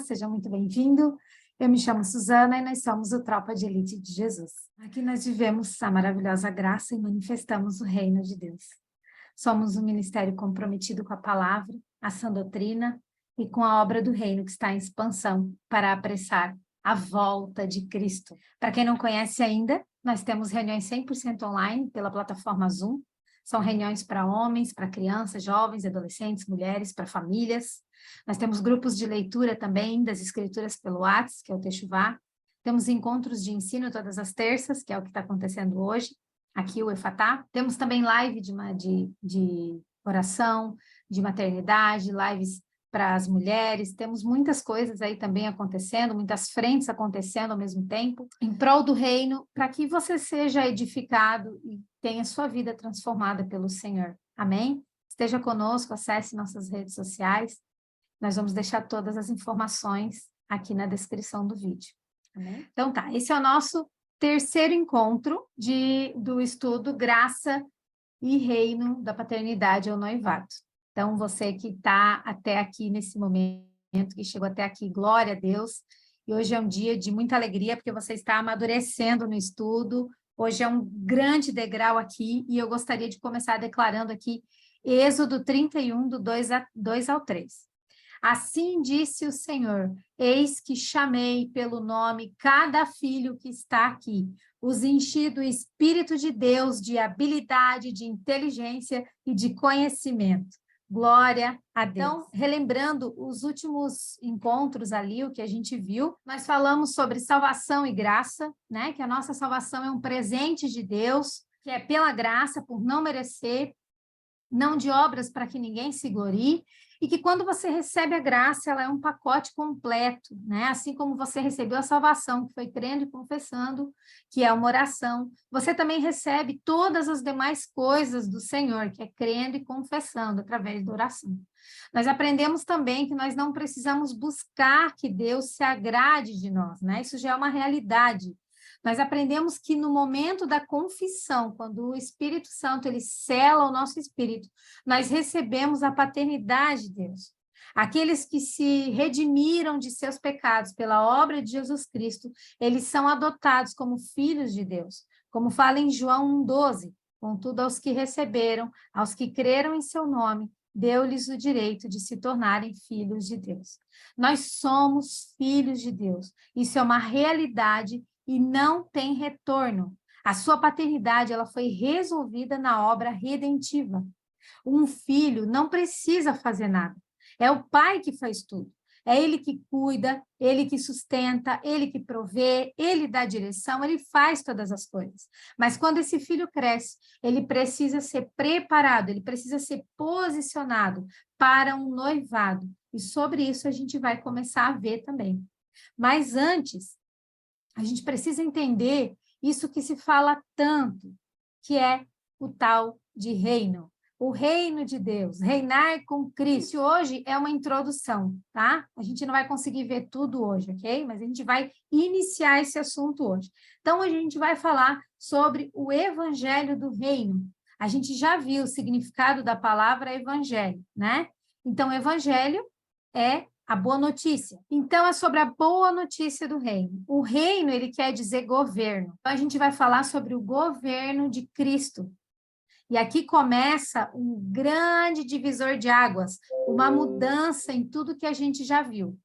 seja muito bem-vindo. Eu me chamo Suzana e nós somos o Tropa de Elite de Jesus. Aqui nós vivemos a maravilhosa graça e manifestamos o reino de Deus. Somos um ministério comprometido com a palavra, a sã doutrina e com a obra do reino que está em expansão para apressar a volta de Cristo. Para quem não conhece ainda, nós temos reuniões 100% online pela plataforma Zoom. São reuniões para homens, para crianças, jovens, adolescentes, mulheres, para famílias. Nós temos grupos de leitura também das escrituras pelo WhatsApp, que é o Techuvá. Temos encontros de ensino todas as terças, que é o que está acontecendo hoje, aqui o Efatá. Temos também live de oração, de maternidade, lives para as mulheres. Temos muitas coisas aí também acontecendo, muitas frentes acontecendo ao mesmo tempo, em prol do reino, para que você seja edificado e tenha sua vida transformada pelo Senhor. Amém? Esteja conosco, acesse nossas redes sociais. Nós vamos deixar todas as informações aqui na descrição do vídeo. Amém? Então tá, esse é o nosso terceiro encontro do estudo Graça e Reino da Paternidade ao Noivado. Então, você que está até aqui nesse momento, que chegou até aqui, glória a Deus. E hoje é um dia de muita alegria, porque você está amadurecendo no estudo. Hoje é um grande degrau aqui, e eu gostaria de começar declarando aqui Êxodo 31, do 2 ao 3. Assim disse o Senhor, eis que chamei pelo nome cada filho que está aqui, os enchi do Espírito de Deus, de habilidade, de inteligência e de conhecimento. Glória a Deus. Então, relembrando os últimos encontros ali, o que a gente viu, nós falamos sobre salvação e graça, né? Que a nossa salvação é um presente de Deus, que é pela graça, por não merecer, não de obras para que ninguém se glorie, e que quando você recebe a graça, ela é um pacote completo, né? Assim como você recebeu a salvação, que foi crendo e confessando, que é uma oração, você também recebe todas as demais coisas do Senhor, que é crendo e confessando através da oração. Nós aprendemos também que nós não precisamos buscar que Deus se agrade de nós, né? Isso já é uma realidade. Nós aprendemos que no momento da confissão, quando o Espírito Santo ele sela o nosso espírito, nós recebemos a paternidade de Deus. Aqueles que se redimiram de seus pecados pela obra de Jesus Cristo, eles são adotados como filhos de Deus. Como fala em João 1,12, contudo aos que receberam, aos que creram em seu nome, deu-lhes o direito de se tornarem filhos de Deus. Nós somos filhos de Deus. Isso é uma realidade e não tem retorno. A sua paternidade ela foi resolvida na obra redentiva. Um filho não precisa fazer nada. É o pai que faz tudo. É ele que cuida, ele que sustenta, ele que provê, ele dá direção, ele faz todas as coisas. Mas quando esse filho cresce, ele precisa ser preparado, ele precisa ser posicionado para um noivado. E sobre isso a gente vai começar a ver também. Mas antes, a gente precisa entender isso que se fala tanto, que é o tal de reino. O reino de Deus, reinar com Cristo. Hoje é uma introdução, tá? A gente não vai conseguir ver tudo hoje, ok? Mas a gente vai iniciar esse assunto hoje. Então, hoje a gente vai falar sobre o evangelho do reino. A gente já viu o significado da palavra evangelho, né? Então, evangelho é a boa notícia. Então, é sobre a boa notícia do reino. O reino, ele quer dizer governo. Então, a gente vai falar sobre o governo de Cristo. E aqui começa um grande divisor de águas, uma mudança em tudo que a gente já viu.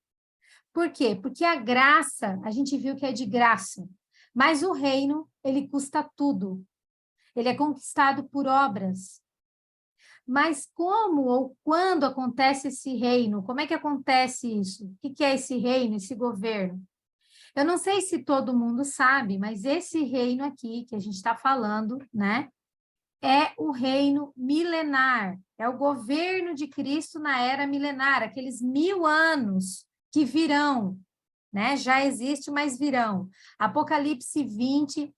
Por quê? Porque a graça, a gente viu que é de graça, mas o reino, ele custa tudo. Ele é conquistado por obras. Mas como ou quando acontece esse reino? Como é que acontece isso? O que é esse reino, esse governo? Eu não sei se todo mundo sabe, mas esse reino aqui que a gente está falando, né? É o reino milenar. É o governo de Cristo na era milenar, aqueles 1000 anos que virão, né? Já existe, mas virão. Apocalipse 20,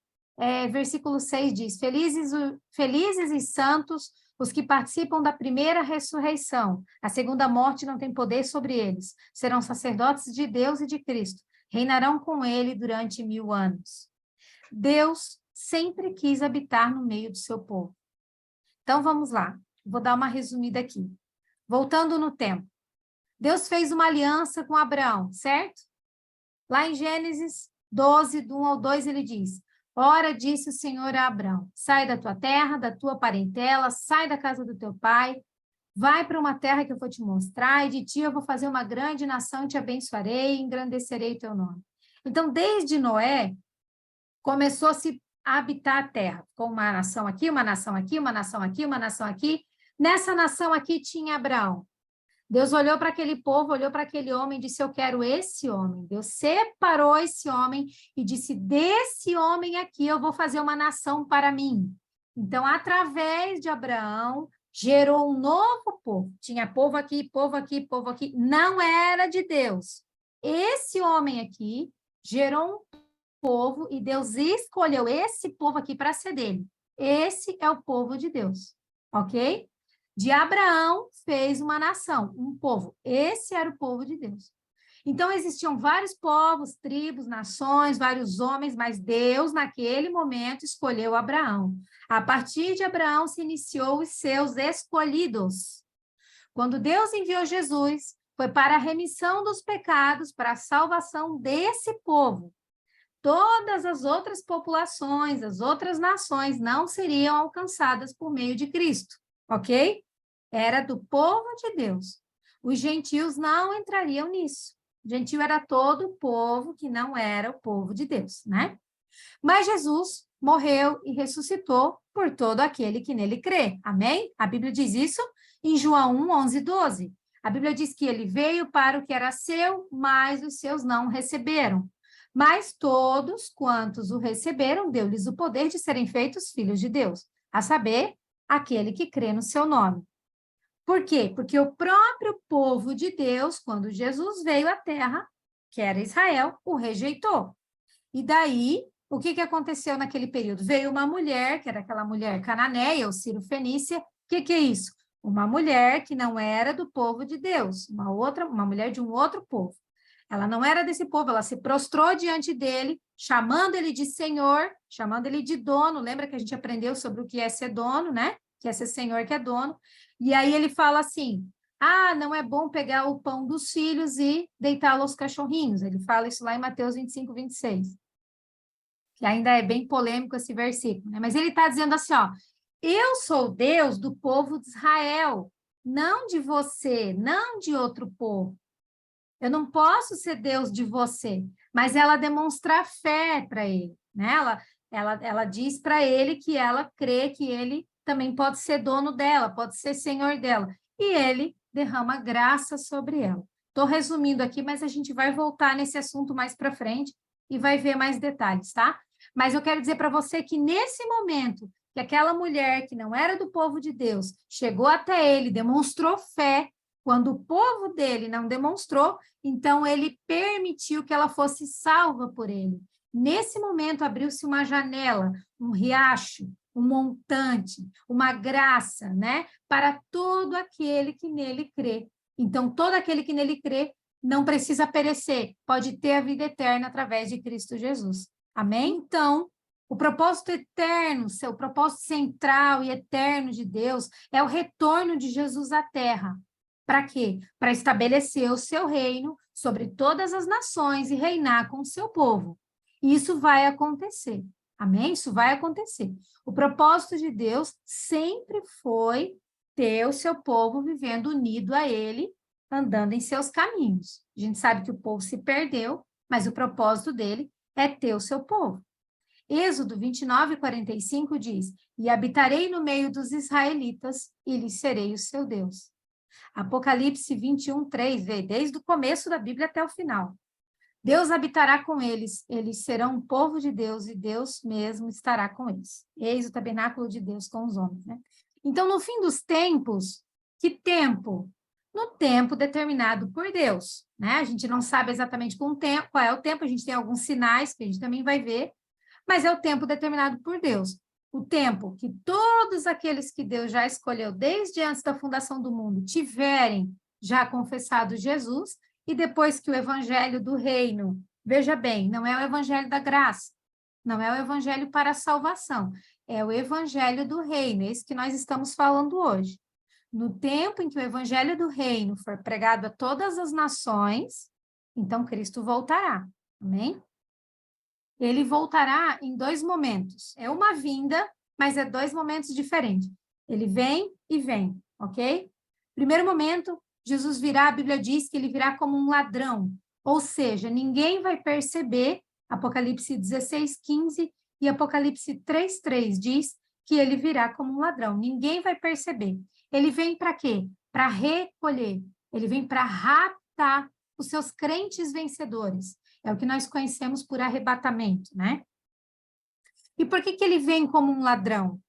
versículo 6 diz, felizes e santos os que participam da primeira ressurreição. A segunda morte não tem poder sobre eles. Serão sacerdotes de Deus e de Cristo. Reinarão com ele durante 1000 anos. Deus sempre quis habitar no meio do seu povo. Então, vamos lá. Vou dar uma resumida aqui. Voltando no tempo. Deus fez uma aliança com Abraão, certo? Lá em Gênesis 12, do 1 ao 2, ele diz: Ora, disse o Senhor a Abraão, sai da tua terra, da tua parentela, sai da casa do teu pai, vai para uma terra que eu vou te mostrar, e de ti eu vou fazer uma grande nação, te abençoarei e engrandecerei o teu nome. Então, desde Noé, começou-se a habitar a terra, com uma nação aqui, uma nação aqui, uma nação aqui, uma nação aqui. Nessa nação aqui tinha Abraão. Deus olhou para aquele povo, olhou para aquele homem e disse, eu quero esse homem. Deus separou esse homem e disse, desse homem aqui eu vou fazer uma nação para mim. Então, através de Abraão, gerou um novo povo. Tinha povo aqui, povo aqui, povo aqui. Não era de Deus. Esse homem aqui gerou um povo e Deus escolheu esse povo aqui para ser dele. Esse é o povo de Deus, ok? De Abraão fez uma nação, um povo. Esse era o povo de Deus. Então, existiam vários povos, tribos, nações, vários homens, mas Deus, naquele momento, escolheu Abraão. A partir de Abraão se iniciou os seus escolhidos. Quando Deus enviou Jesus, foi para a remissão dos pecados, para a salvação desse povo. Todas as outras populações, as outras nações não seriam alcançadas por meio de Cristo, ok? Era do povo de Deus. Os gentios não entrariam nisso. Gentio era todo o povo que não era o povo de Deus, né? Mas Jesus morreu e ressuscitou por todo aquele que nele crê. Amém? A Bíblia diz isso em João 1, 11 e 12. A Bíblia diz que ele veio para o que era seu, mas os seus não o receberam. Mas todos quantos o receberam, deu-lhes o poder de serem feitos filhos de Deus, a saber, aquele que crê no seu nome. Por quê? Porque o próprio povo de Deus, quando Jesus veio à terra, que era Israel, o rejeitou. E daí, o que aconteceu naquele período? Veio uma mulher, que era aquela mulher cananeia, ou Ciro-fenícia. O que é isso? Uma mulher que não era do povo de Deus, uma mulher de um outro povo. Ela não era desse povo, ela se prostrou diante dele, chamando ele de senhor, chamando ele de dono. Lembra que a gente aprendeu sobre o que é ser dono, né? Que é ser senhor, que é dono. E aí ele fala assim, não é bom pegar o pão dos filhos e deitá-lo aos cachorrinhos. Ele fala isso lá em Mateus 25, 26. Que ainda é bem polêmico esse versículo, né? Mas ele está dizendo assim, ó, eu sou Deus do povo de Israel, não de você, não de outro povo. Eu não posso ser Deus de você, mas ela demonstra fé para ele, né? Ela diz para ele que ela crê que ele também pode ser dono dela, pode ser senhor dela. E ele derrama graça sobre ela. Estou resumindo aqui, mas a gente vai voltar nesse assunto mais para frente e vai ver mais detalhes, tá? Mas eu quero dizer para você que nesse momento que aquela mulher que não era do povo de Deus chegou até ele, demonstrou fé, quando o povo dele não demonstrou, então ele permitiu que ela fosse salva por ele. Nesse momento abriu-se uma janela, um riacho, um montante, uma graça, né? Para todo aquele que nele crê. Então, todo aquele que nele crê não precisa perecer, pode ter a vida eterna através de Cristo Jesus. Amém? Então, o propósito eterno, o propósito central e eterno de Deus é o retorno de Jesus à Terra. Para quê? Para estabelecer o seu reino sobre todas as nações e reinar com o seu povo. E isso vai acontecer. Amém? Isso vai acontecer. O propósito de Deus sempre foi ter o seu povo vivendo unido a Ele, andando em seus caminhos. A gente sabe que o povo se perdeu, mas o propósito dele é ter o seu povo. Êxodo 29, 45 diz, e habitarei no meio dos israelitas e lhes serei o seu Deus. Apocalipse 21, 3, vê, desde o começo da Bíblia até o final. Deus habitará com eles, eles serão um povo de Deus e Deus mesmo estará com eles. Eis o tabernáculo de Deus com os homens, né? Então, no fim dos tempos, que tempo? No tempo determinado por Deus, né? A gente não sabe exatamente qual é o tempo, a gente tem alguns sinais que a gente também vai ver, mas é o tempo determinado por Deus. O tempo que todos aqueles que Deus já escolheu desde antes da fundação do mundo tiverem já confessado Jesus, e depois que o evangelho do reino, veja bem, não é o evangelho da graça, não é o evangelho para a salvação, é o evangelho do reino, esse que nós estamos falando hoje. No tempo em que o evangelho do reino for pregado a todas as nações, então Cristo voltará. Amém? Ele voltará em 2 momentos. É uma vinda, mas é 2 momentos diferentes. Ele vem e vem, ok? Primeiro momento, Jesus virá, a Bíblia diz que ele virá como um ladrão, ou seja, ninguém vai perceber, Apocalipse 16:15 e Apocalipse 3:3 diz que ele virá como um ladrão, ninguém vai perceber. Ele vem para quê? Para recolher, ele vem para raptar os seus crentes vencedores. É o que nós conhecemos por arrebatamento, né? E por que ele vem como um ladrão?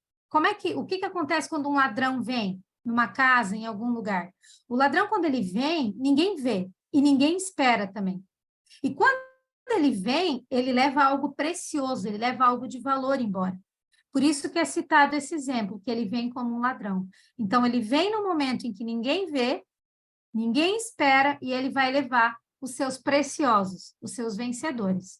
O que acontece quando um ladrão vem numa casa, em algum lugar? O ladrão, quando ele vem, ninguém vê e ninguém espera também. E quando ele vem, ele leva algo precioso, ele leva algo de valor embora. Por isso que é citado esse exemplo, que ele vem como um ladrão. Então, ele vem no momento em que ninguém vê, ninguém espera, e ele vai levar os seus preciosos, os seus vencedores.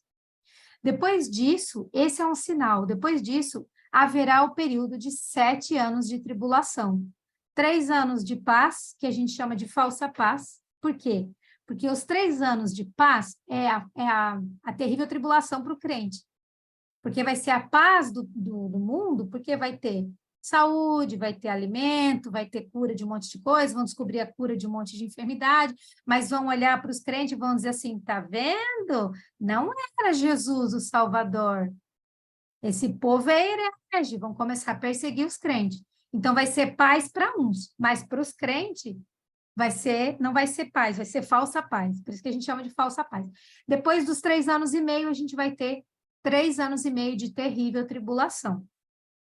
Depois disso, esse é um sinal, depois disso, haverá o período de 7 anos de tribulação. 3 anos de paz, que a gente chama de falsa paz. Por quê? Porque os 3 anos de paz é a terrível tribulação para o crente. Porque vai ser a paz do mundo, porque vai ter saúde, vai ter alimento, vai ter cura de um monte de coisa, vão descobrir a cura de um monte de enfermidade, mas vão olhar para os crentes e vão dizer assim, tá vendo? Não era Jesus o Salvador. Esse povo é herege, vão começar a perseguir os crentes. Então, vai ser paz para uns, mas para os crentes não vai ser paz, vai ser falsa paz. Por isso que a gente chama de falsa paz. Depois dos 3 anos e meio, a gente vai ter 3 anos e meio de terrível tribulação,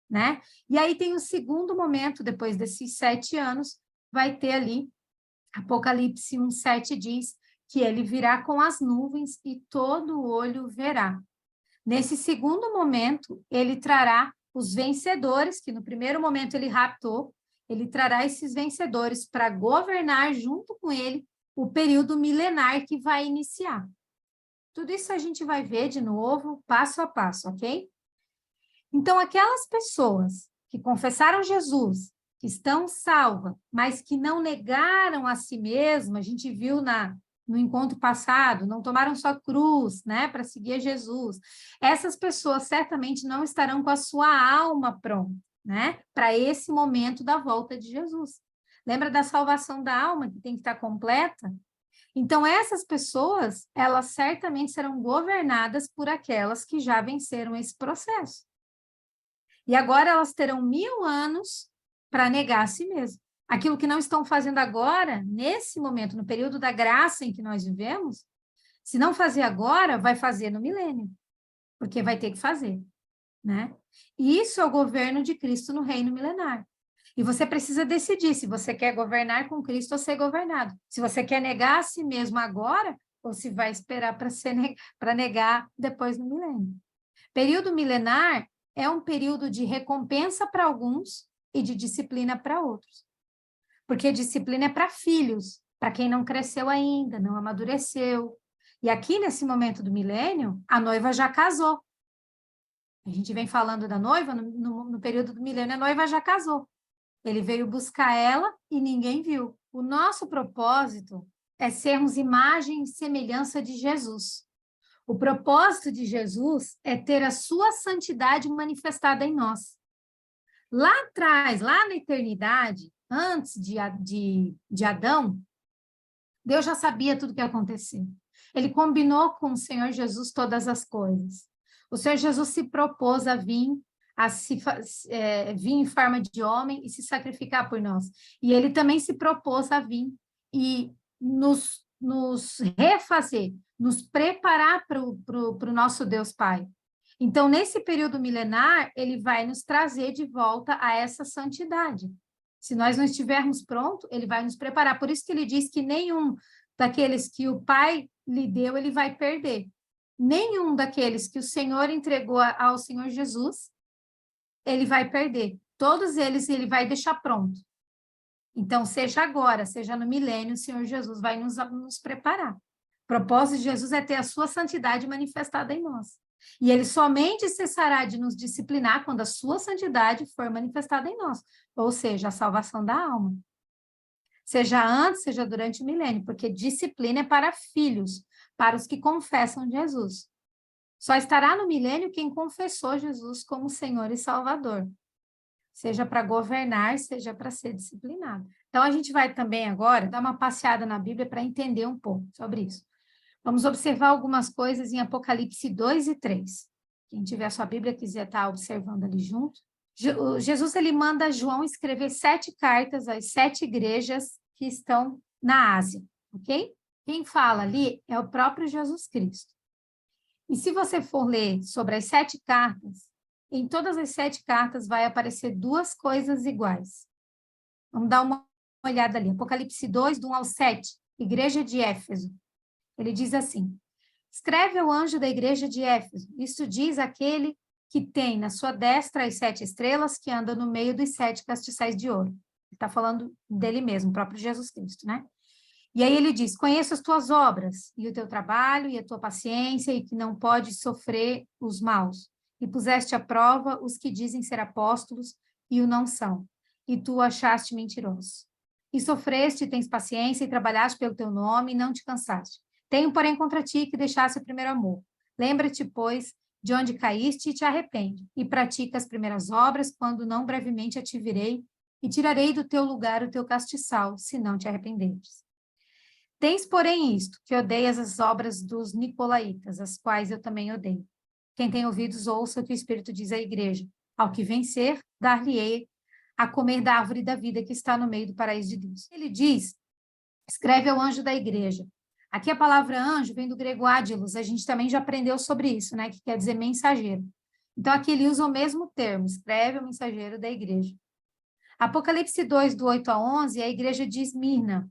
né? E aí tem o segundo momento, depois desses 7 anos, vai ter ali, Apocalipse 1:7 diz que ele virá com as nuvens e todo olho verá. Nesse segundo momento, ele trará os vencedores, que no primeiro momento ele raptou, ele trará esses vencedores para governar junto com ele o período milenar que vai iniciar. Tudo isso a gente vai ver de novo, passo a passo, ok? Então, aquelas pessoas que confessaram Jesus, que estão salvas, mas que não negaram a si mesmas, a gente viu no encontro passado, não tomaram sua cruz, né, para seguir a Jesus. Essas pessoas certamente não estarão com a sua alma pronta, né, para esse momento da volta de Jesus. Lembra da salvação da alma, que tem que estar completa? Então, essas pessoas, elas certamente serão governadas por aquelas que já venceram esse processo. E agora elas terão 1000 anos para negar a si mesmas. Aquilo que não estão fazendo agora, nesse momento, no período da graça em que nós vivemos, se não fazer agora, vai fazer no milênio, porque vai ter que fazer, né? E isso é o governo de Cristo no reino milenar. E você precisa decidir se você quer governar com Cristo ou ser governado. Se você quer negar a si mesmo agora, ou se vai esperar para negar depois no milênio. Período milenar é um período de recompensa para alguns e de disciplina para outros. Porque disciplina é para filhos, para quem não cresceu ainda, não amadureceu. E aqui, nesse momento do milênio, a noiva já casou. A gente vem falando da noiva, no período do milênio, a noiva já casou. Ele veio buscar ela e ninguém viu. O nosso propósito é sermos imagem e semelhança de Jesus. O propósito de Jesus é ter a sua santidade manifestada em nós. Lá atrás, lá na eternidade, antes de Adão, Deus já sabia tudo o que ia acontecer. Ele combinou com o Senhor Jesus todas as coisas. O Senhor Jesus se propôs a vir em forma de homem e se sacrificar por nós. E ele também se propôs a vir e nos refazer, nos preparar para o nosso Deus Pai. Então, nesse período milenar, ele vai nos trazer de volta a essa santidade. Se nós não estivermos prontos, ele vai nos preparar. Por isso que ele diz que nenhum daqueles que o Pai lhe deu, ele vai perder. Nenhum daqueles que o Senhor entregou ao Senhor Jesus, ele vai perder. Todos eles ele vai deixar pronto. Então, seja agora, seja no milênio, o Senhor Jesus vai nos preparar. O propósito de Jesus é ter a sua santidade manifestada em nós. E ele somente cessará de nos disciplinar quando a sua santidade for manifestada em nós, ou seja, a salvação da alma. seja antes, seja durante o milênio, porque disciplina é para filhos, para os que confessam Jesus. Só estará no milênio quem confessou Jesus como Senhor e Salvador, seja para governar, seja para ser disciplinado. Então, a gente vai também agora dar uma passeada na Bíblia para entender um pouco sobre isso. Vamos observar algumas coisas em Apocalipse 2 e 3. Quem tiver a sua Bíblia quiser estar observando ali junto. Jesus, ele manda João escrever 7 cartas às 7 igrejas que estão na Ásia, ok? Quem fala ali é o próprio Jesus Cristo. E se você for ler sobre as 7 cartas, em todas as 7 cartas vai aparecer 2 coisas iguais. Vamos dar uma olhada ali. Apocalipse 2, do 1 ao 7, Igreja de Éfeso. Ele diz assim: escreve ao anjo da igreja de Éfeso, isto diz aquele que tem na sua destra as 7 estrelas, que anda no meio dos 7 castiçais de ouro. Ele está falando dele mesmo, o próprio Jesus Cristo, né? E aí ele diz: conheço as tuas obras, e o teu trabalho, e a tua paciência, e que não podes sofrer os maus. E puseste à prova os que dizem ser apóstolos, e o não são. E tu achaste mentiroso. E sofreste, e tens paciência, e trabalhaste pelo teu nome, e não te cansaste. Tenho, porém, contra ti que deixaste o primeiro amor. Lembra-te, pois, de onde caíste e te arrepende, e pratica as primeiras obras, quando não brevemente a te virei, e tirarei do teu lugar o teu castiçal, se não te arrependeres. Tens, porém, isto, que odeias as obras dos nicolaítas, as quais eu também odeio. Quem tem ouvidos, ouça o que o Espírito diz à igreja. Ao que vencer, dar-lhe-ei a comer da árvore da vida que está no meio do paraíso de Deus. Ele diz, escreve ao anjo da igreja. Aqui a palavra anjo vem do grego ádilos, a gente também já aprendeu sobre isso, né? Que quer dizer mensageiro. Então, aqui ele usa o mesmo termo, escreve o mensageiro da igreja. Apocalipse 2, do 8 a 11, é a igreja de Esmirna.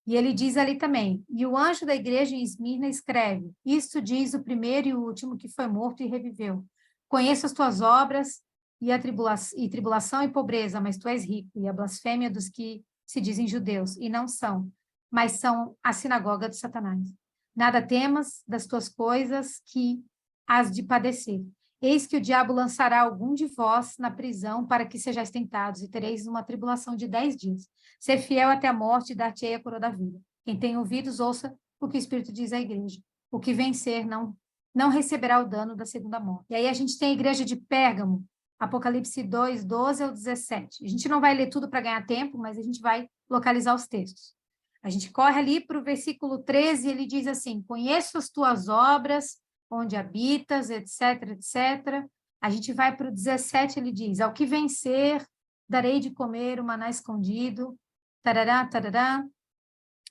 E ele diz ali também, e o anjo da igreja em Esmirna escreve, isto diz o primeiro e o último que foi morto e reviveu. Conheço as tuas obras e a tribulação e pobreza, mas tu és rico, e a blasfêmia dos que se dizem judeus, e não são, mas são a sinagoga de Satanás. Nada temas das tuas coisas que has de padecer. Eis que o diabo lançará algum de vós na prisão para que sejais tentados, e tereis uma tribulação de 10 dias. Ser fiel até a morte e dar-te-ei a coroa da vida. Quem tem ouvidos, ouça o que o Espírito diz à igreja. O que vencer não receberá o dano da segunda morte. E aí a gente tem a igreja de Pérgamo, Apocalipse 2, 12 ao 17. A gente não vai ler tudo para ganhar tempo, mas a gente vai localizar os textos. A gente corre ali para o versículo 13, ele diz assim, conheço as tuas obras, onde habitas, etc, etc. A gente vai para o 17, ele diz, ao que vencer, darei de comer o maná escondido, tarará, tarará.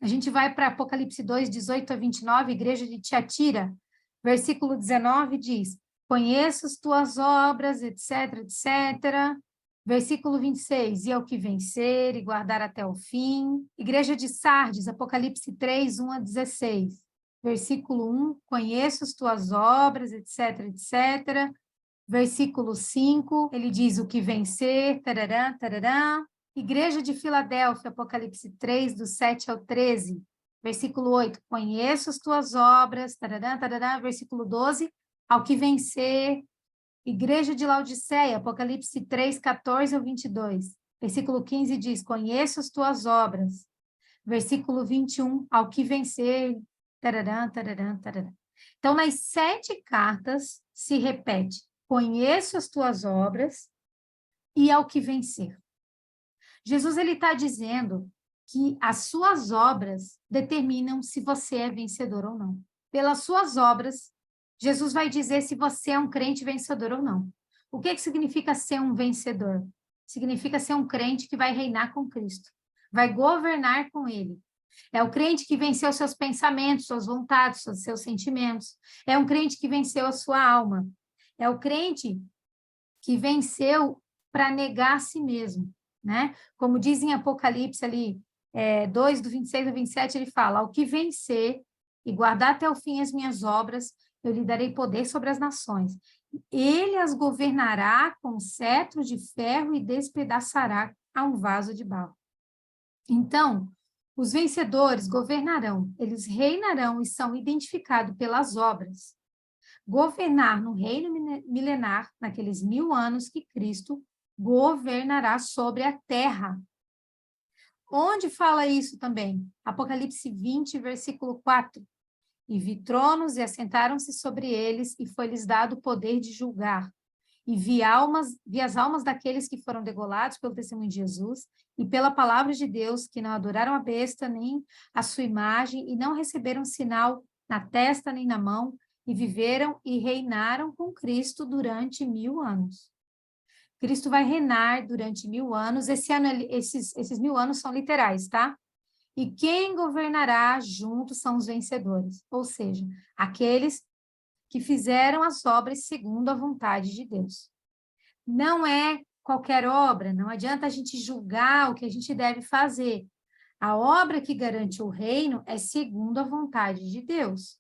A gente vai para Apocalipse 2, 18 a 29, igreja de Tiatira, versículo 19 diz, conheço as tuas obras, etc, etc. Versículo 26, e ao que vencer e guardar até o fim. Igreja de Sardes, Apocalipse 3, 1 a 16. Versículo 1, conheço as tuas obras, etc, etc. Versículo 5, ele diz o que vencer, tarará, tarará. Igreja de Filadélfia, Apocalipse 3, do 7 ao 13. Versículo 8, conheço as tuas obras, tarará, tarará. Versículo 12, ao que vencer. Igreja de Laodiceia, Apocalipse 3, 14 ao 22. Versículo 15 diz, conheço as tuas obras. Versículo 21, ao que vencer, tarará, tarará, tarará. Então, nas 7 cartas se repete, conheço as tuas obras e ao que vencer. Jesus, ele está dizendo que as suas obras determinam se você é vencedor ou não. Pelas suas obras, Jesus vai dizer se você é um crente vencedor ou não. O que significa ser um vencedor? Significa ser um crente que vai reinar com Cristo, vai governar com Ele. É o crente que venceu seus pensamentos, suas vontades, seus sentimentos. É um crente que venceu a sua alma. É o crente que venceu para negar a si mesmo, né? Como diz em Apocalipse ali, 2, do 26 ao 27, ele fala, ao que vencer e guardar até o fim as minhas obras, eu lhe darei poder sobre as nações. Ele as governará com cetro de ferro e despedaçará a um vaso de barro. Então, os vencedores governarão, eles reinarão e são identificados pelas obras. Governar no reino milenar, naqueles 1000 anos que Cristo governará sobre a terra. Onde fala isso também? Apocalipse 20, versículo 4. E vi tronos e assentaram-se sobre eles, e foi-lhes dado o poder de julgar. E vi as almas daqueles que foram degolados pelo testemunho de Jesus e pela palavra de Deus, que não adoraram a besta nem a sua imagem, e não receberam sinal na testa nem na mão, e viveram e reinaram com Cristo durante 1000 anos. Cristo vai reinar durante 1000 anos. Esses 1000 anos são literais, tá? E quem governará juntos são os vencedores, ou seja, aqueles que fizeram as obras segundo a vontade de Deus. Não é qualquer obra, não adianta a gente julgar o que a gente deve fazer. A obra que garante o reino é segundo a vontade de Deus.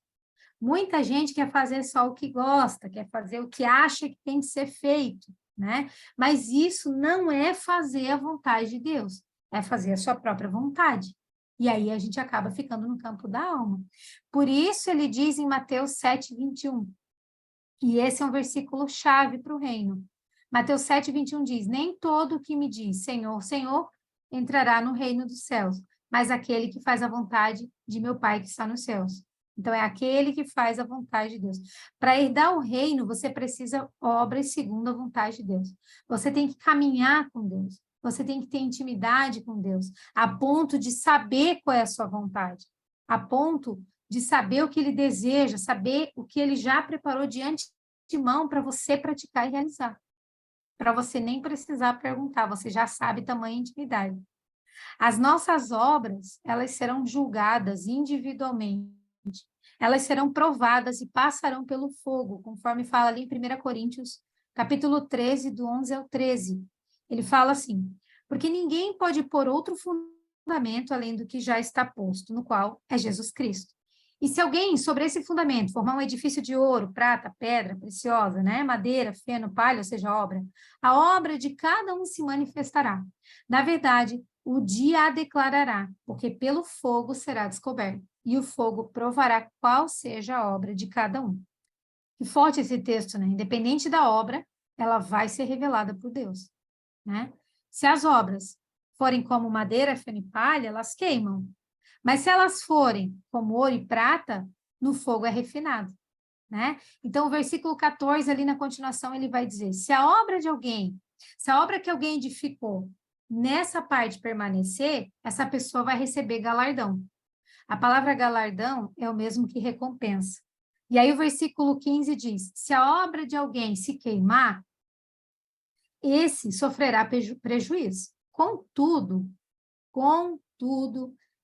Muita gente quer fazer só o que gosta, quer fazer o que acha que tem que ser feito, né? Mas isso não é fazer a vontade de Deus, é fazer a sua própria vontade. E aí a gente acaba ficando no campo da alma. Por isso ele diz em Mateus 7, 21, e esse é um versículo chave para o reino. Mateus 7, 21 diz, nem todo o que me diz Senhor, Senhor, entrará no reino dos céus, mas aquele que faz a vontade de meu Pai que está nos céus. Então, é aquele que faz a vontade de Deus. Para herdar o reino, você precisa obras segundo a vontade de Deus. Você tem que caminhar com Deus. Você tem que ter intimidade com Deus, a ponto de saber qual é a sua vontade, a ponto de saber o que Ele deseja, saber o que Ele já preparou de antemão para você praticar e realizar. Para você nem precisar perguntar, você já sabe tamanha intimidade. As nossas obras, elas serão julgadas individualmente. Elas serão provadas e passarão pelo fogo, conforme fala ali em 1 Coríntios, capítulo 13, do 11 ao 13. Ele fala assim, porque ninguém pode pôr outro fundamento além do que já está posto, no qual é Jesus Cristo. E se alguém, sobre esse fundamento, formar um edifício de ouro, prata, pedra preciosa, né, madeira, feno, palha, ou seja, a obra de cada um se manifestará. Na verdade, o dia a declarará, porque pelo fogo será descoberto, e o fogo provará qual seja a obra de cada um. Que forte esse texto, né? Independente da obra, ela vai ser revelada por Deus, né? Se as obras forem como madeira, feno e palha, elas queimam. Mas se elas forem como ouro e prata, no fogo é refinado, né? Então, o versículo 14, ali na continuação, ele vai dizer, se a obra de alguém, se a obra que alguém edificou, nessa parte permanecer, essa pessoa vai receber galardão. A palavra galardão é o mesmo que recompensa. E aí o versículo 15 diz, se a obra de alguém se queimar, esse sofrerá prejuízo. Contudo,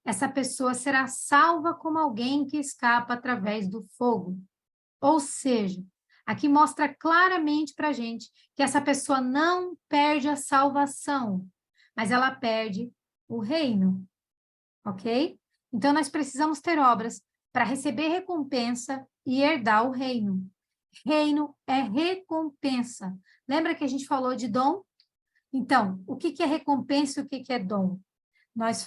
essa pessoa será salva como alguém que escapa através do fogo. Ou seja, aqui mostra claramente para a gente que essa pessoa não perde a salvação, mas ela perde o reino, ok? Então, nós precisamos ter obras para receber recompensa e herdar o reino. Reino é recompensa. Lembra que a gente falou de dom? Então, o que é recompensa e o que é dom? Nós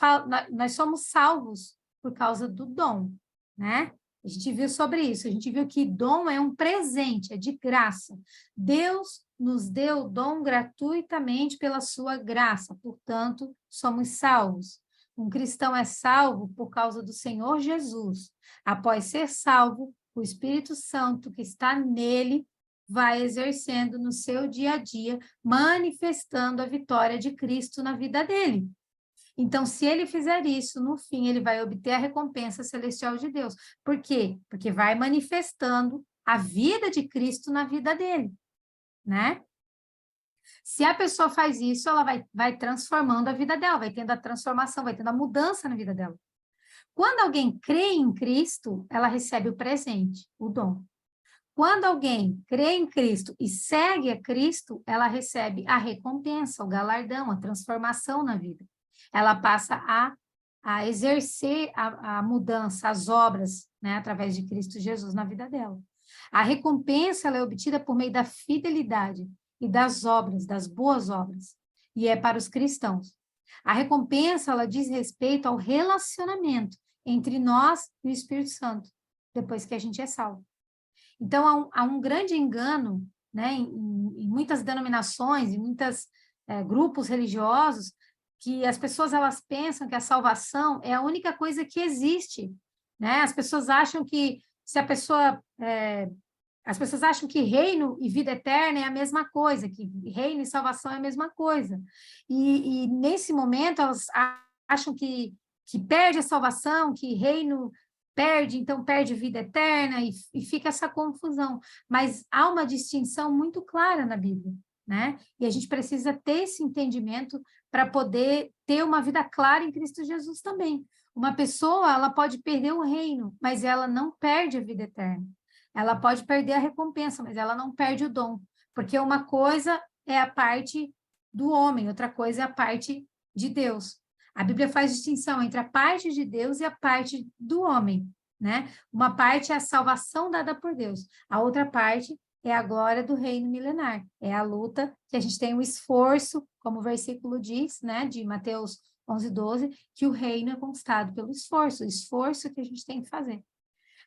somos salvos por causa do dom, né? A gente viu sobre isso, a gente viu que dom é um presente, é de graça. Deus nos deu o dom gratuitamente pela sua graça, portanto, somos salvos. Um cristão é salvo por causa do Senhor Jesus. Após ser salvo, o Espírito Santo que está nele vai exercendo no seu dia a dia, manifestando a vitória de Cristo na vida dele. Então, se ele fizer isso, no fim, ele vai obter a recompensa celestial de Deus. Por quê? Porque vai manifestando a vida de Cristo na vida dele, né? Se a pessoa faz isso, ela vai transformando a vida dela, vai tendo a transformação, vai tendo a mudança na vida dela. Quando alguém crê em Cristo, ela recebe o presente, o dom. Quando alguém crê em Cristo e segue a Cristo, ela recebe a recompensa, o galardão, a transformação na vida. Ela passa a exercer a mudança, as obras, né, através de Cristo Jesus na vida dela. A recompensa ela é obtida por meio da fidelidade e das obras, das boas obras, e é para os cristãos. A recompensa ela diz respeito ao relacionamento entre nós e o Espírito Santo, depois que a gente é salvo. Então, há um grande engano, né, em muitas denominações, em muitos grupos religiosos, que as pessoas elas pensam que a salvação é a única coisa que existe, né? As pessoas acham que se a pessoa as pessoas acham que reino e vida eterna é a mesma coisa, que reino e salvação é a mesma coisa. E nesse momento, elas acham que perde a salvação, que reino perde, então perde vida eterna, e fica essa confusão. Mas há uma distinção muito clara na Bíblia, né? E a gente precisa ter esse entendimento para poder ter uma vida clara em Cristo Jesus também. Uma pessoa, ela pode perder o reino, mas ela não perde a vida eterna. Ela pode perder a recompensa, mas ela não perde o dom, porque uma coisa é a parte do homem, outra coisa é a parte de Deus. A Bíblia faz distinção entre a parte de Deus e a parte do homem, né? Uma parte é a salvação dada por Deus, a outra parte é a glória do reino milenar, é a luta que a gente tem o esforço, como o versículo diz, né, de Mateus 11:12, que o reino é conquistado pelo esforço, o esforço que a gente tem que fazer.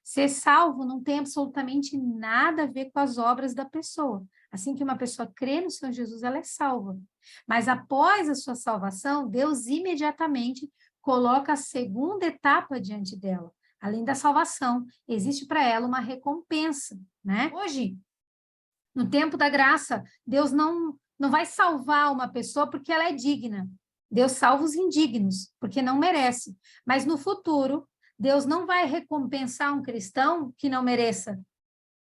Ser salvo não tem absolutamente nada a ver com as obras da pessoa. Assim que uma pessoa crê no Senhor Jesus, ela é salva. Mas após a sua salvação, Deus imediatamente coloca a segunda etapa diante dela. Além da salvação, existe para ela uma recompensa, né? Hoje, no tempo da graça, Deus não vai salvar uma pessoa porque ela é digna. Deus salva os indignos, porque não merece. Mas no futuro, Deus não vai recompensar um cristão que não mereça.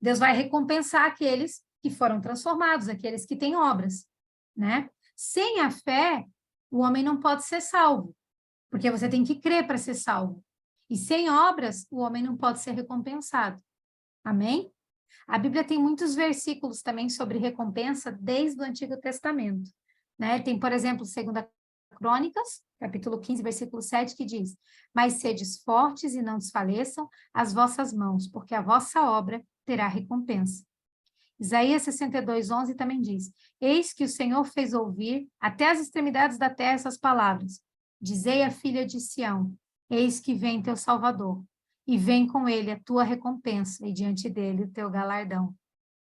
Deus vai recompensar aqueles que foram transformados, aqueles que têm obras, né? Sem a fé, o homem não pode ser salvo, porque você tem que crer para ser salvo. E sem obras, o homem não pode ser recompensado. Amém? A Bíblia tem muitos versículos também sobre recompensa desde o Antigo Testamento, né? Tem, por exemplo, 2 Crônicas, capítulo 15, versículo 7, que diz: Mas sedes fortes e não desfaleçam as vossas mãos, porque a vossa obra terá recompensa. Isaías 62:11 também diz: Eis que o Senhor fez ouvir até as extremidades da terra essas palavras. Dizei à filha de Sião: Eis que vem teu Salvador, e vem com ele a tua recompensa, e diante dele o teu galardão.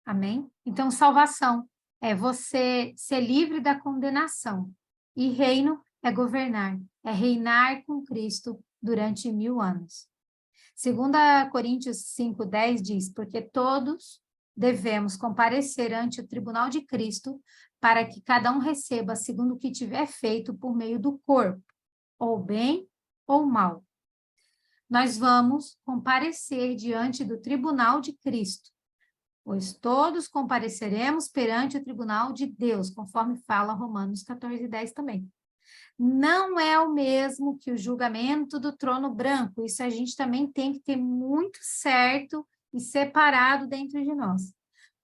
Amém? Então, salvação é você ser livre da condenação. E reino é governar, é reinar com Cristo durante 1000 anos. 2 Coríntios 5:10 diz: Porque todos devemos comparecer ante o tribunal de Cristo, para que cada um receba segundo o que tiver feito por meio do corpo, ou bem ou mal. Nós vamos comparecer diante do tribunal de Cristo, pois todos compareceremos perante o tribunal de Deus, conforme fala Romanos 14:10 também. Não é o mesmo que o julgamento do trono branco, isso a gente também tem que ter muito certo e separado dentro de nós.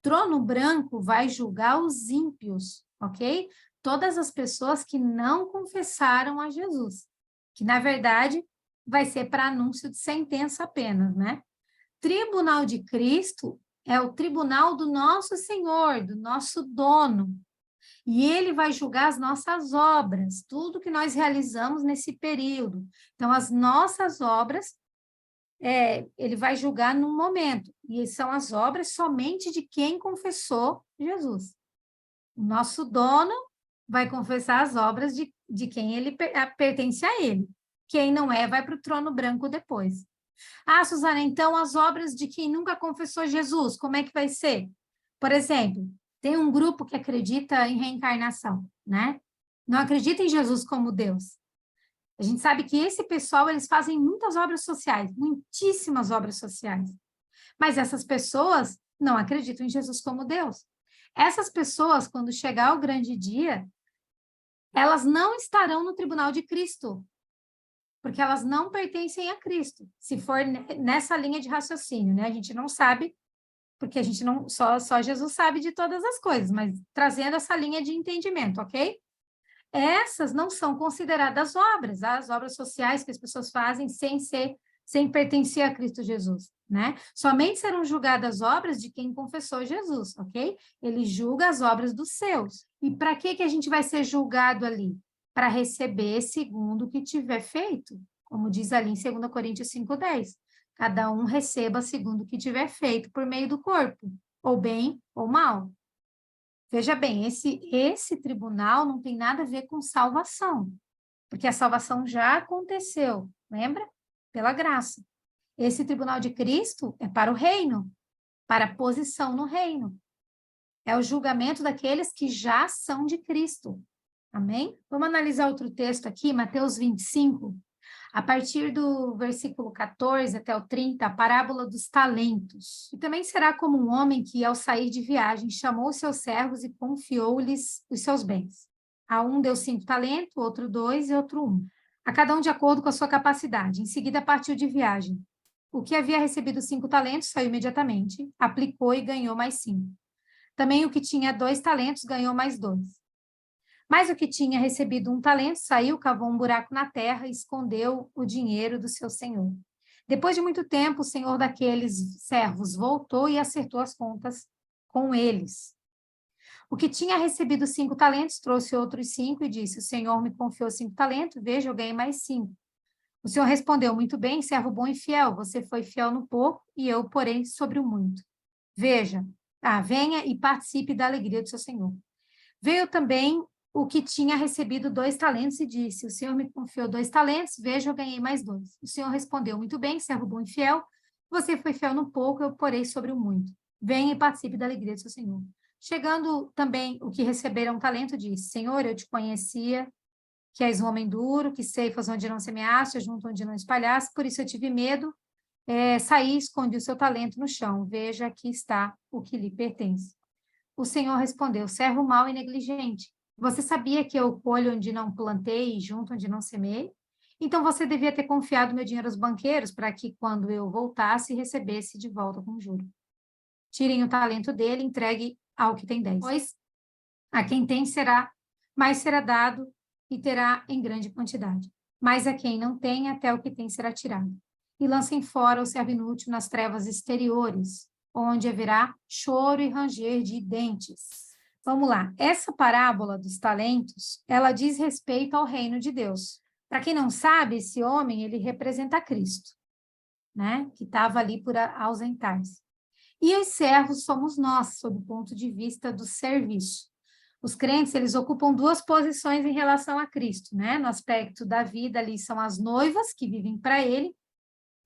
Trono branco vai julgar os ímpios, ok? Todas as pessoas que não confessaram a Jesus, que na verdade vai ser para anúncio de sentença apenas, né? Tribunal de Cristo é o tribunal do nosso Senhor, do nosso dono. E ele vai julgar as nossas obras, tudo que nós realizamos nesse período. Então, as nossas obras, ele vai julgar num momento. E são as obras somente de quem confessou Jesus. O nosso dono vai confessar as obras de quem ele pertence a ele. Quem não é, vai para o trono branco depois. Ah, Suzana, então as obras de quem nunca confessou Jesus, como é que vai ser? Por exemplo, tem um grupo que acredita em reencarnação, né? Não acredita em Jesus como Deus. A gente sabe que esse pessoal, eles fazem muitas obras sociais, muitíssimas obras sociais. Mas essas pessoas não acreditam em Jesus como Deus. Essas pessoas, quando chegar o grande dia, elas não estarão no tribunal de Cristo, porque elas não pertencem a Cristo, se for nessa linha de raciocínio, né? A gente não sabe, porque a gente não, só Jesus sabe de todas as coisas, mas trazendo essa linha de entendimento, ok? Essas não são consideradas obras, as obras sociais que as pessoas fazem sem pertencer a Cristo Jesus, né? Somente serão julgadas obras de quem confessou Jesus, ok? Ele julga as obras dos seus. E para que a gente vai ser julgado ali? Para receber segundo o que tiver feito, como diz ali em 2 Coríntios 5:10. Cada um receba segundo o que tiver feito por meio do corpo, ou bem ou mal. Veja bem, esse tribunal não tem nada a ver com salvação. porque a salvação já aconteceu, lembra? Pela graça. Esse tribunal de Cristo é para o reino, para a posição no reino. É o julgamento daqueles que já são de Cristo. Amém? Vamos analisar outro texto aqui, Mateus 25, a partir do versículo 14 até o 30, a parábola dos talentos. E também será como um homem que, ao sair de viagem, chamou seus servos e confiou-lhes os seus bens. A um deu 5 talentos, outro 2 e outro 1. A cada um de acordo com a sua capacidade. Em seguida, partiu de viagem. O que havia recebido 5 talentos saiu imediatamente, aplicou e ganhou mais 5. Também o que tinha 2 talentos ganhou mais 2. Mas o que tinha recebido 1 talento saiu, cavou um buraco na terra e escondeu o dinheiro do seu senhor. Depois de muito tempo, o senhor daqueles servos voltou e acertou as contas com eles. O que tinha recebido 5 talentos trouxe outros 5 e disse: o senhor me confiou 5 talentos, veja, eu ganhei mais 5. O senhor respondeu: muito bem, servo bom e fiel, você foi fiel no pouco e eu porém sobre o muito. Veja, venha e participe da alegria do seu senhor. Veio também o que tinha recebido 2 talentos e disse: o senhor me confiou 2 talentos, veja, eu ganhei mais 2. O senhor respondeu: muito bem, servo bom e fiel, você foi fiel no pouco, eu porei sobre o muito. Venha e participe da alegria do seu senhor. Chegando também o que receberam 1 talento, disse: senhor, eu te conhecia, que és um homem duro, que ceifas onde não semeaste, junto onde não espalhaste, por isso eu tive medo, saí e escondi o seu talento no chão, veja, aqui está o que lhe pertence. O senhor respondeu: servo mau e negligente, você sabia que eu colho onde não plantei e junto onde não semeei? Então você devia ter confiado meu dinheiro aos banqueiros, para que, quando eu voltasse, recebesse de volta com juro. Tirem o talento dele, entregue ao que tem 10. Pois a quem tem mais será dado e terá em grande quantidade. Mas a quem não tem, até o que tem será tirado. E lancem fora o servo inútil nas trevas exteriores, onde haverá choro e ranger de dentes. Vamos lá, essa parábola dos talentos, ela diz respeito ao reino de Deus. Para quem não sabe, esse homem, ele representa Cristo, né? Que estava ali por ausentar-se. E os servos somos nós, sob o ponto de vista do serviço. Os crentes, eles ocupam 2 posições em relação a Cristo, né? No aspecto da vida, ali são as noivas que vivem para ele,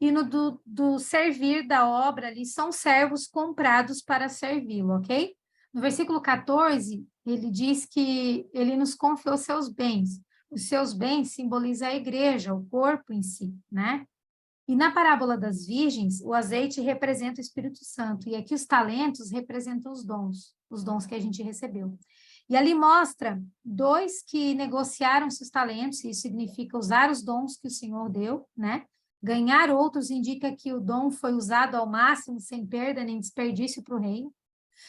e no do servir da obra, ali são servos comprados para servi-lo, ok? No versículo 14, ele diz que ele nos confiou seus bens. Os seus bens simbolizam a igreja, o corpo em si, né? E na parábola das virgens, o azeite representa o Espírito Santo, e aqui os talentos representam os dons que a gente recebeu. E ali mostra 2 que negociaram seus talentos, e isso significa usar os dons que o Senhor deu, né? Ganhar outros indica que o dom foi usado ao máximo, sem perda nem desperdício para o reino.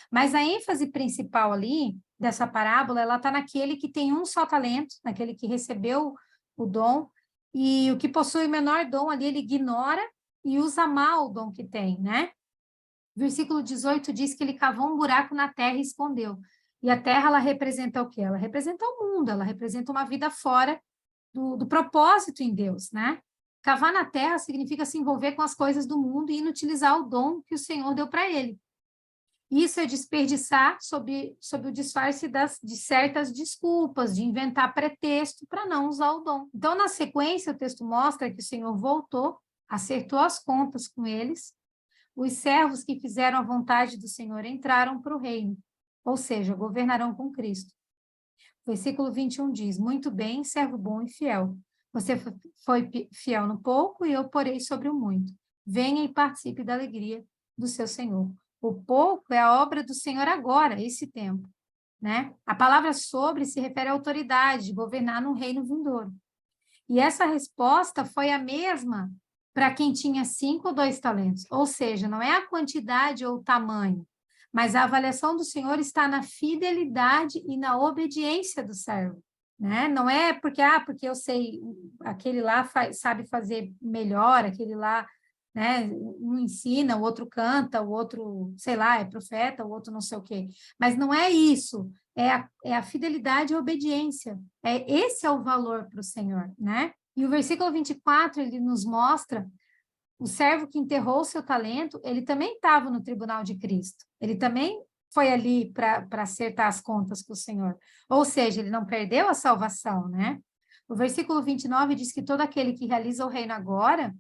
Mas a ênfase principal ali, dessa parábola, ela está naquele que tem um só talento, naquele que recebeu o dom, e o que possui o menor dom ali, ele ignora e usa mal o dom que tem, né? Versículo 18 diz que ele cavou um buraco na terra e escondeu. E a terra, ela representa o quê? Ela representa o mundo, ela representa uma vida fora do propósito em Deus, né? Cavar na terra significa se envolver com as coisas do mundo e inutilizar o dom que o Senhor deu para ele. Isso é desperdiçar sob o disfarce de certas desculpas, de inventar pretexto para não usar o dom. Então, na sequência, o texto mostra que o Senhor voltou, acertou as contas com eles. Os servos que fizeram a vontade do Senhor entraram para o reino, ou seja, governarão com Cristo. O versículo 21 diz: muito bem, servo bom e fiel. Você foi fiel no pouco e eu porei sobre o muito. Venha e participe da alegria do seu Senhor. O pouco é a obra do Senhor agora, esse tempo, né? A palavra sobre se refere à autoridade de governar num reino vindouro. E essa resposta foi a mesma para quem tinha 5 ou 2 talentos. Ou seja, não é a quantidade ou o tamanho, mas a avaliação do Senhor está na fidelidade e na obediência do servo, né? Não é porque eu sei, aquele lá sabe fazer melhor, aquele lá, né, um ensina, o outro canta, o outro, sei lá, é profeta, o outro não sei o quê. Mas não é isso, é a fidelidade e a obediência. Esse é o valor para o Senhor, né? E o versículo 24, ele nos mostra o servo que enterrou o seu talento, ele também estava no tribunal de Cristo. Ele também foi ali para acertar as contas com o Senhor. Ou seja, ele não perdeu a salvação, né? O versículo 29 diz que todo aquele que realiza o reino agora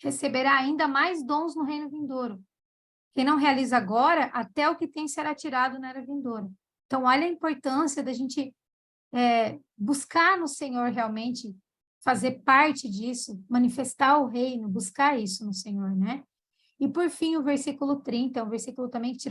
receberá ainda mais dons no reino vindouro. Quem não realiza agora, até o que tem será tirado na era vindoura. Então, olha a importância da gente buscar no Senhor realmente, fazer parte disso, manifestar o reino, buscar isso no Senhor, né? E, por fim, o versículo 30, é um versículo também que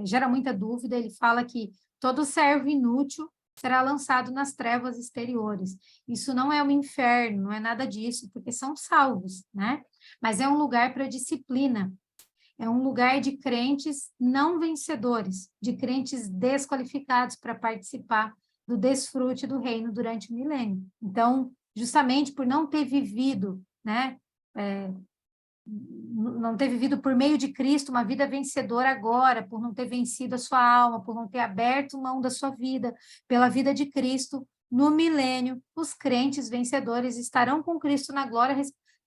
gera muita dúvida. Ele fala que todo servo inútil será lançado nas trevas exteriores. Isso não é um inferno, não é nada disso, porque são salvos, né? Mas é um lugar para disciplina, é um lugar de crentes não vencedores, de crentes desqualificados para participar do desfrute do reino durante o milênio. Então, justamente por não ter vivido, né? Não ter vivido por meio de Cristo uma vida vencedora agora, por não ter vencido a sua alma, por não ter aberto mão da sua vida pela vida de Cristo, no milênio, os crentes vencedores estarão com Cristo na glória,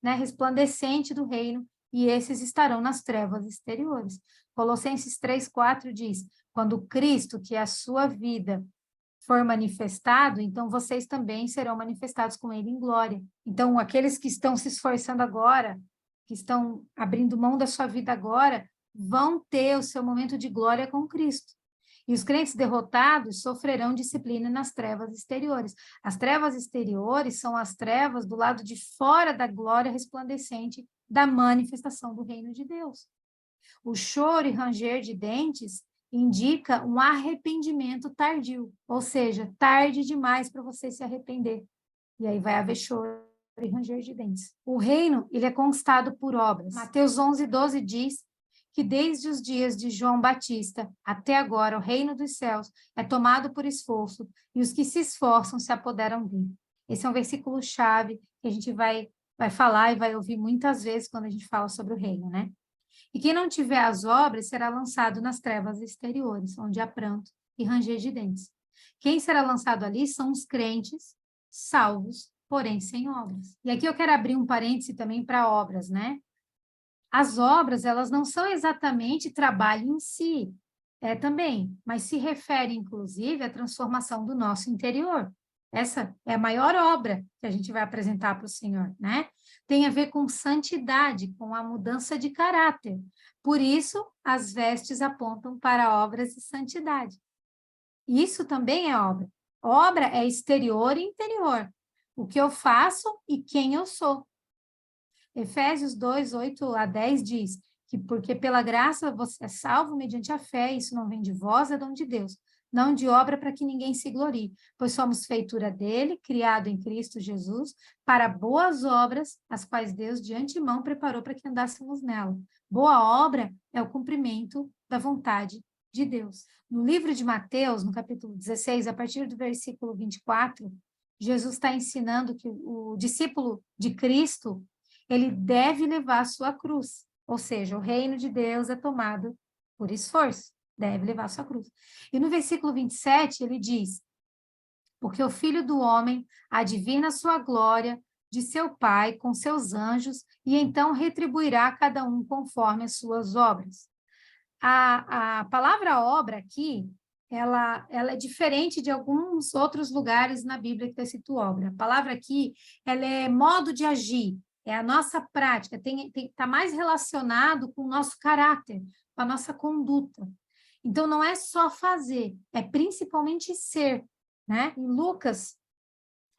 né, resplandecente do reino, e esses estarão nas trevas exteriores. Colossenses 3:4 diz, quando Cristo, que é a sua vida, for manifestado, então vocês também serão manifestados com ele em glória. Então, aqueles que estão se esforçando agora, que estão abrindo mão da sua vida agora, vão ter o seu momento de glória com Cristo. E os crentes derrotados sofrerão disciplina nas trevas exteriores. As trevas exteriores são as trevas do lado de fora da glória resplandecente da manifestação do reino de Deus. O choro e ranger de dentes indica um arrependimento tardio, ou seja, tarde demais para você se arrepender. E aí vai haver choro e ranger de dentes. O reino, ele é conquistado por obras. Mateus 11:12 diz que desde os dias de João Batista até agora o reino dos céus é tomado por esforço e os que se esforçam se apoderam dele. Esse é um versículo chave que a gente vai falar e vai ouvir muitas vezes quando a gente fala sobre o reino, né? E quem não tiver as obras será lançado nas trevas exteriores, onde há pranto e ranger de dentes. Quem será lançado ali são os crentes salvos, porém sem obras. E aqui eu quero abrir um parêntese também para obras, né? As obras, elas não são exatamente trabalho em si, também, mas se refere, inclusive, à transformação do nosso interior. Essa é a maior obra que a gente vai apresentar para o Senhor, né? Tem a ver com santidade, com a mudança de caráter. Por isso, as vestes apontam para obras de santidade. Isso também é obra. Obra é exterior e interior. O que eu faço e quem eu sou. Efésios 2:8-10 diz que porque pela graça você é salvo mediante a fé, isso não vem de vós, é dom de Deus, não de obra para que ninguém se glorie, pois somos feitura dele, criado em Cristo Jesus, para boas obras, as quais Deus de antemão preparou para que andássemos nela. Boa obra é o cumprimento da vontade de Deus. No livro de Mateus, no capítulo 16, a partir do versículo 24, Jesus está ensinando que o discípulo de Cristo, ele deve levar a sua cruz, ou seja, o reino de Deus é tomado por esforço, deve levar a sua cruz. E no versículo 27, ele diz, porque o Filho do Homem há de vir na sua glória de seu Pai com seus anjos, e então retribuirá a cada um conforme as suas obras. A palavra obra aqui, ela é diferente de alguns outros lugares na Bíblia que está escrito obra. A palavra aqui, ela é modo de agir, é a nossa prática, está mais relacionado com o nosso caráter, com a nossa conduta. Então, não é só fazer, é principalmente ser, né? Em Lucas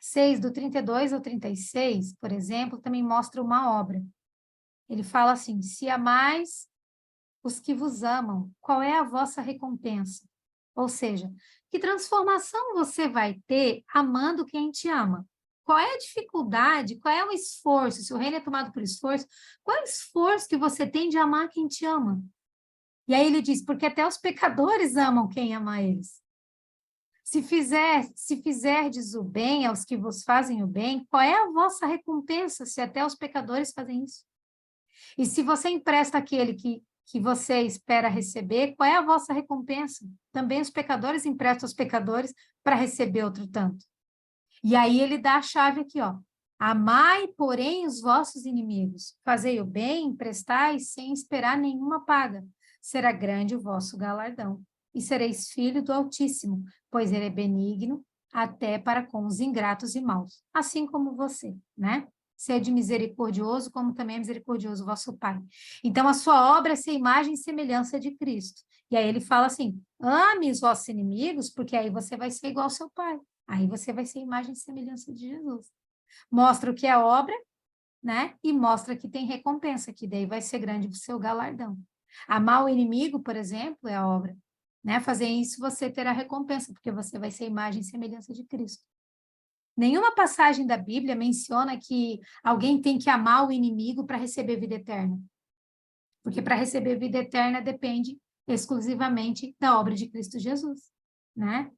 6, do 32 ao 36, por exemplo, também mostra uma obra. Ele fala assim, se amais os que vos amam, qual é a vossa recompensa? Ou seja, que transformação você vai ter amando quem te ama? Qual é a dificuldade? Qual é o esforço? Se o reino é tomado por esforço, qual é o esforço que você tem de amar quem te ama? E aí ele diz, porque até os pecadores amam quem ama eles. Se fizerdes o bem aos que vos fazem o bem, qual é a vossa recompensa se até os pecadores fazem isso? E se você empresta aquele que você espera receber, qual é a vossa recompensa? Também os pecadores emprestam aos pecadores para receber outro tanto. E aí ele dá a chave aqui, ó. Amai, porém, os vossos inimigos. Fazei o bem, emprestai, sem esperar nenhuma paga. Será grande o vosso galardão. E sereis filho do Altíssimo, pois ele é benigno, até para com os ingratos e maus, assim como você, né? Sede misericordioso, como também é misericordioso o vosso Pai. Então, a sua obra é ser imagem e semelhança de Cristo. E aí ele fala assim, ame os vossos inimigos, porque aí você vai ser igual ao seu Pai. Aí você vai ser imagem e semelhança de Jesus. Mostra o que é obra, né? E mostra que tem recompensa, que daí vai ser grande o seu galardão. Amar o inimigo, por exemplo, é a obra. Né? Fazer isso você terá recompensa, porque você vai ser imagem e semelhança de Cristo. Nenhuma passagem da Bíblia menciona que alguém tem que amar o inimigo para receber vida eterna. Porque para receber vida eterna depende exclusivamente da obra de Cristo Jesus, né?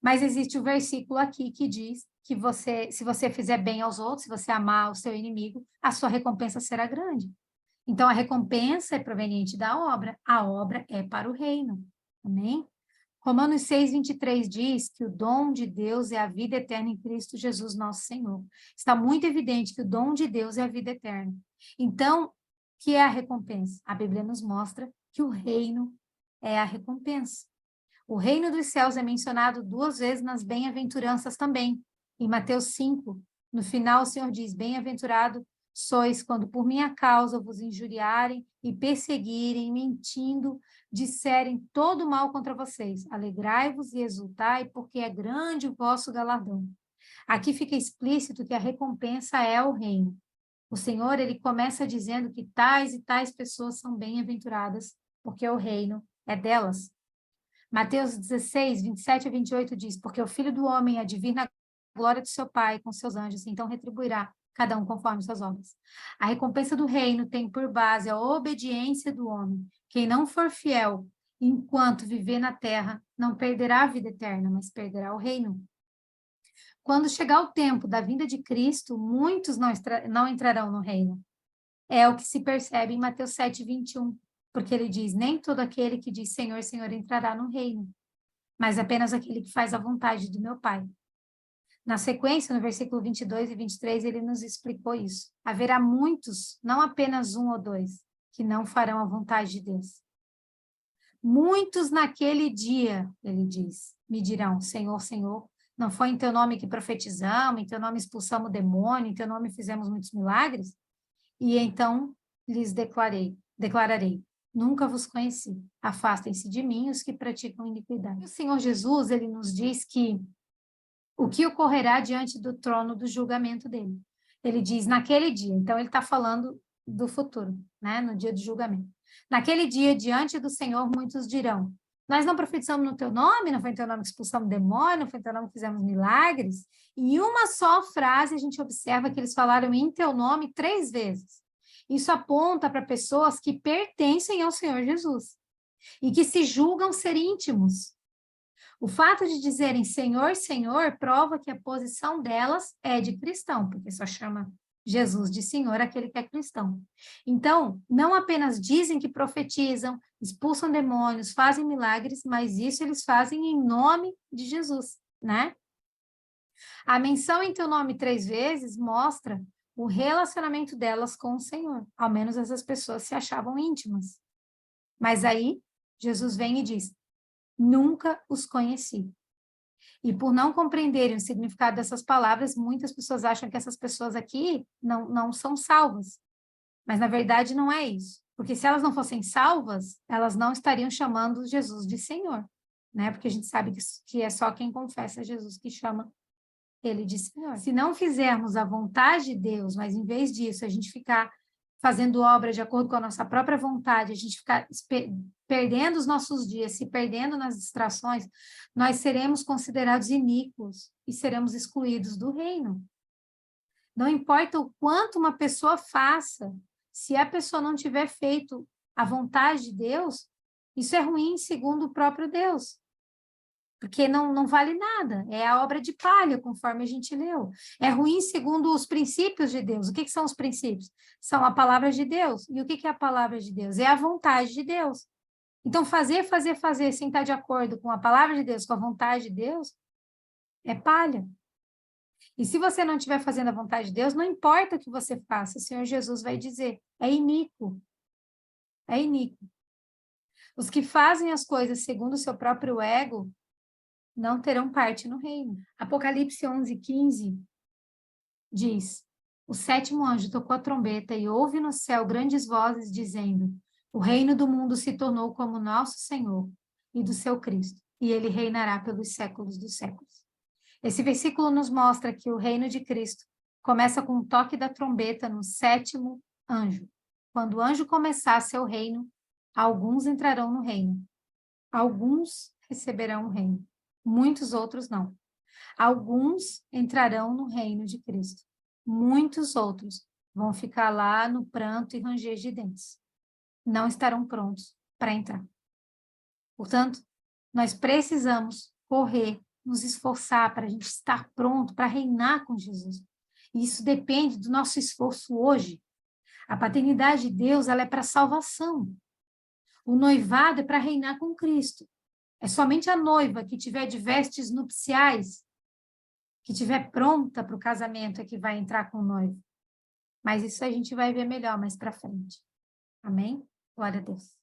Mas existe o versículo aqui que diz que você, se você fizer bem aos outros, se você amar o seu inimigo, a sua recompensa será grande. Então, a recompensa é proveniente da obra, a obra é para o reino. Amém? Romanos 6:23 diz que o dom de Deus é a vida eterna em Cristo Jesus, nosso Senhor. Está muito evidente que o dom de Deus é a vida eterna. Então, o que é a recompensa? A Bíblia nos mostra que o reino é a recompensa. O reino dos céus é mencionado 2 vezes nas bem-aventuranças também. Em Mateus 5, no final o Senhor diz, bem-aventurado sois quando por minha causa vos injuriarem e perseguirem, mentindo, disserem todo mal contra vocês. Alegrai-vos e exultai, porque é grande o vosso galardão. Aqui fica explícito que a recompensa é o reino. O Senhor, ele começa dizendo que tais e tais pessoas são bem-aventuradas, porque o reino é delas. Mateus 16, 27 a 28 diz, porque o Filho do Homem há de vir na glória do seu Pai com seus anjos, então retribuirá cada um conforme suas obras. A recompensa do reino tem por base a obediência do homem. Quem não for fiel enquanto viver na terra, não perderá a vida eterna, mas perderá o reino. Quando chegar o tempo da vinda de Cristo, muitos não entrarão no reino. É o que se percebe em Mateus 7, 21. Porque ele diz, nem todo aquele que diz Senhor, Senhor entrará no reino, mas apenas aquele que faz a vontade do meu Pai. Na sequência, no versículo 22 e 23, ele nos explicou isso. Haverá muitos, não apenas um ou dois, que não farão a vontade de Deus. Muitos naquele dia, ele diz, me dirão, Senhor, Senhor, não foi em teu nome que profetizamos, em teu nome expulsamos o demônio, em teu nome fizemos muitos milagres? E então lhes declararei, nunca vos conheci, afastem-se de mim os que praticam iniquidade. O Senhor Jesus, ele nos diz que o que ocorrerá diante do trono do julgamento dele. Ele diz, naquele dia, então ele está falando do futuro, né, no dia do julgamento. Naquele dia, diante do Senhor, muitos dirão, nós não profetizamos no teu nome, não foi em teu nome que expulsamos demônio, não foi em teu nome que fizemos milagres. E uma só frase a gente observa que eles falaram em teu nome 3 vezes. Isso aponta para pessoas que pertencem ao Senhor Jesus e que se julgam ser íntimos. O fato de dizerem Senhor, Senhor, prova que a posição delas é de cristão, porque só chama Jesus de Senhor aquele que é cristão. Então, não apenas dizem que profetizam, expulsam demônios, fazem milagres, mas isso eles fazem em nome de Jesus, né? A menção em teu nome 3 vezes mostra o relacionamento delas com o Senhor. Ao menos essas pessoas se achavam íntimas. Mas aí, Jesus vem e diz, nunca os conheci. E por não compreenderem o significado dessas palavras, muitas pessoas acham que essas pessoas aqui não são salvas. Mas, na verdade, não é isso. Porque se elas não fossem salvas, elas não estariam chamando Jesus de Senhor, né? Porque a gente sabe que é só quem confessa Jesus que chama ele de Senhor. Se não fizermos a vontade de Deus, mas em vez disso, a gente ficar fazendo obra de acordo com a nossa própria vontade, a gente ficar perdendo os nossos dias, se perdendo nas distrações, nós seremos considerados iníquos e seremos excluídos do reino. Não importa o quanto uma pessoa faça, se a pessoa não tiver feito a vontade de Deus, isso é ruim segundo o próprio Deus. Porque não vale nada, é a obra de palha, conforme a gente leu. É ruim segundo os princípios de Deus. O que são os princípios? São a palavra de Deus. E o que é a palavra de Deus? É a vontade de Deus. Então, fazer, sem estar de acordo com a palavra de Deus, com a vontade de Deus, é palha. E se você não estiver fazendo a vontade de Deus, não importa o que você faça, o Senhor Jesus vai dizer, é iníquo. É iníquo. Os que fazem as coisas segundo o seu próprio ego, não terão parte no reino. Apocalipse 11:15 diz: o sétimo anjo tocou a trombeta e houve no céu grandes vozes dizendo: o reino do mundo se tornou como nosso Senhor e do seu Cristo, e ele reinará pelos séculos dos séculos. Esse versículo nos mostra que o reino de Cristo começa com o toque da trombeta no sétimo anjo. Quando o anjo começar seu reino, alguns entrarão no reino. Alguns receberão o reino. Muitos outros não. Alguns entrarão no reino de Cristo. Muitos outros vão ficar lá no pranto e ranger de dentes. Não estarão prontos para entrar. Portanto, nós precisamos correr, nos esforçar para a gente estar pronto para reinar com Jesus. E isso depende do nosso esforço hoje. A paternidade de Deus, ela é para salvação. O noivado é para reinar com Cristo. É somente a noiva que tiver de vestes nupciais, que tiver pronta para o casamento, é que vai entrar com o noivo. Mas isso a gente vai ver melhor mais para frente. Amém? Glória a Deus.